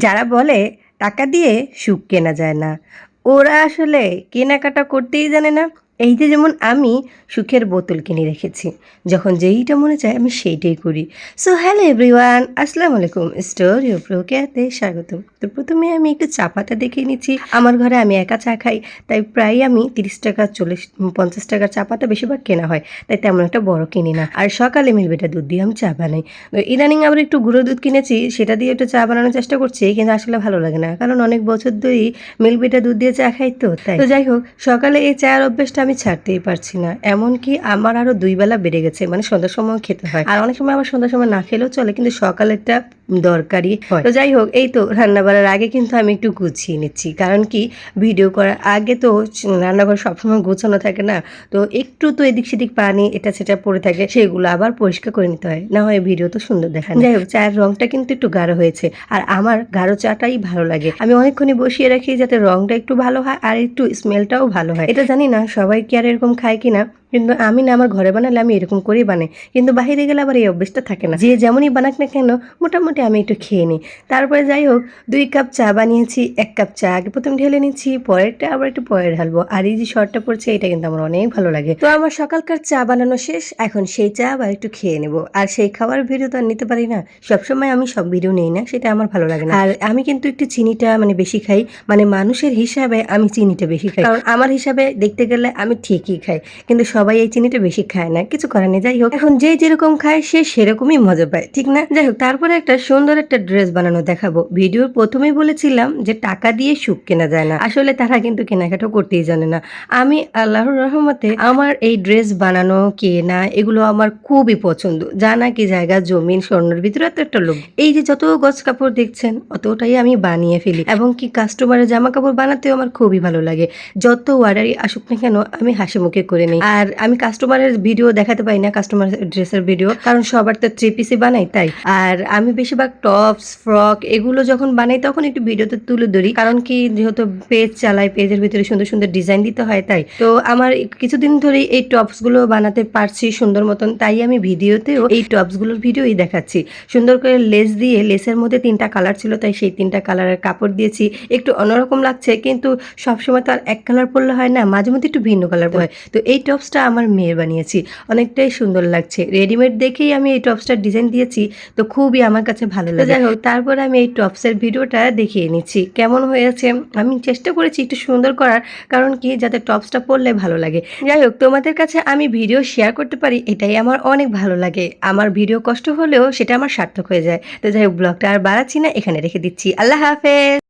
যারা বলে টাকা দিয়ে সুখ কেনা যায় না, ওরা আসলে কেনাকাটা করতেই জানে না। এই যে যেমন আমি সুখের বোতল কিনে রেখেছি। যখন যেইটা মনে চায় আমি সেইটাই করি। সো হ্যালো এভরিওয়ান, আসসালামু আলাইকুম। স্টোরি অফ রোকেয়াতে স্বাগতম। তো প্রথমে আমি একটু চা পাতা দেখিয়ে নিচ্ছি। আমার ঘরে আমি একা চা খাই, তাই প্রায় আমি ৩০ টাকা ৪০ ৫০ টাকার চা পাতা বেশিরভাগ কেনা হয়। তাই তেমন একটা বড় কিনি না। আর সকালে মিল্কভিটা দুধ দিয়ে আমি চা বানাই। তো ইদানিং আবার একটু গুঁড়ো দুধ কিনেছি, সেটা দিয়ে একটু চা বানানোর চেষ্টা করছি, কিন্তু আসলে ভালো লাগে না। কারণ অনেক বছর ধরেই মিল্কভিটা দুধ দিয়ে চা খাই তো তাই। তো যাই হোক, সকালে এই চায়ের অভ্যেসটা আমি ছাড়তেই পারছি না। এমনকি আমার আরো ২ বেলা বেড়ে গেছে। মানে সন্ধ্যার সময়ও খেতে হয়। আর অনেক সময় আবার সন্ধ্যার সময় না খেলেও চলে, কিন্তু সকালেরটা দরকারই হয়। তো যাই হোক, এই তো রান্না বাড়ার আগে কিন্তু আমি একটু গুছিয়ে নিচ্ছি। কারণ কি, ভিডিও করার আগে তো রান্নাঘর সবসময় গোছানো থাকে না। তো একটু তো এদিক সেদিক পানি এটা সেটা পড়ে থাকে, সেগুলো আবার পরিষ্কার করে নিতে হয়। না হয় ভিডিও তো সুন্দর দেখায় না। যাই হোক, চায়ের রংটা কিন্তু একটু গাঢ় হয়েছে। আর আমার গাঢ় চাটাই ভালো লাগে। আমি অনেকক্ষণই বসিয়ে রাখি যাতে রংটা একটু ভালো হয় আর একটু স্মেলটাও ভালো হয়। এটা জানি না সবাই কি আর এরকম খায় কিনা, কিন্তু আমি না, আমার ঘরে বানালে আমি এরকম করেই বানাই। কিন্তু বাহিরে গেলে আবার এই অভ্যেসটা থাকে না। যে যেমনই বানাক না কেন, মোটামুটি আমি একটু খেয়ে নিই। তারপরে যাই হোক, ২ কাপ চা বানিয়েছি। ১ কাপ চা আগে প্রথম ঢেলে নিচ্ছি, পরেরটা আবার একটু পরে ঢালবো। আর এই যে শর্টটা পড়ছে, এটা কিন্তু আমার অনেক ভালো লাগে। তো আমার সকালকার চা বানানো শেষ, এখন সেই চা আবার একটু খেয়ে নেব। আর সেই খাবার ভিডিও তো আর নিতে পারি না, সবসময় আমি সব ভিডিও নেই না, সেটা আমার ভালো লাগে না। আর আমি কিন্তু একটু চিনিটা বেশি খাই, মানুষের হিসাবে আমি চিনিটা বেশি খাই। কারণ আমার হিসাবে দেখতে গেলে আমি ঠিকই খাই, কিন্তু সবাই এই চিনিটা বেশি খায় না, কিছু করার নেই। যাই হোক, এখন যে যেরকম খায় সে সেরকমই মজা পায়, ঠিক না? যাই হোক, তারপরে একটা সুন্দর একটা ড্রেস বানানো দেখাবো। ভিডিওর প্রথমেই বলেছিলাম যে টাকা দিয়ে সুখ কেনা যায় না, আসলে তারা কিন্তু কেনাকাটা করতেই জানে না। আমি আল্লাহর রহমতে আমার এই ড্রেস বানানো কেনা এগুলো আমার খুবই পছন্দ। যা নাকি জায়গা জমিন স্বর্ণের ভিতরে এত একটা লোভ। এই যে যত গজ কাপড় দেখছেন অতটাই আমি বানিয়ে ফেলি, এবং কি কাস্টমারের জামা কাপড় বানাতেও আমার খুবই ভালো লাগে। যত অর্ডারই আসুক না কেন আমি হাসি মুখে করে নিই। আর আমি কাস্টমারের ভিডিও দেখাতে পারি না, কাস্টমার ড্রেসের ভিডিও, কারণ সবার তো 3 পিসই বানাই তাই। আর আমি বেশিরভাগ টপস ফ্রক এগুলো যখন বানাই তখন একটু ভিডিওতে তুলে ধরি, কারণ কি যেহেতু পেজ চালাই, পেজের ভিতরে সুন্দর সুন্দর ডিজাইন দিতে হয় তাই। তো আমার কিছুদিন ধরেই এই টপস গুলো বানাতে পারছি সুন্দর মতন, তাই আমি ভিডিওতেও এই টপস গুলোর ভিডিওই দেখাচ্ছি। সুন্দর করে লেস দিয়ে, লেসের মধ্যে 3টা কালার ছিল তাই সেই 3টা কালারের কাপড় দিয়েছি। একটু অন্যরকম লাগছে, কিন্তু সবসময় তো আর এক কালার পরলে হয় না, মাঝে মধ্যে একটু ভিন্ন কালার হয়। তো এই টপসটা আমার মেয়ের বানিয়েছি, অনেকটাই সুন্দর লাগছে। রেডিমেড দেখেই আমি এই টপসটার ডিজাইন দিয়েছি, তো খুবই আমার কাছে ভালো লাগে। যাই হোক, তারপর আমি এই টপসের ভিডিওটা দেখিয়ে নিচ্ছি কেমন হয়েছে। আমি চেষ্টা করেছি একটু সুন্দর করার, কারণ কি যাতে টপসটা পরলে ভালো লাগে। যাই হোক, তোমাদের কাছে আমি ভিডিও শেয়ার করতে পারি এটাই আমার অনেক ভালো লাগে। আমার ভিডিও কষ্ট হলেও সেটা আমার সার্থক হয়ে যায়। তো যাই হোক, ব্লগটা আর বাড়াচ্ছি না, এখানে রেখে দিচ্ছি। আল্লাহ হাফেজ।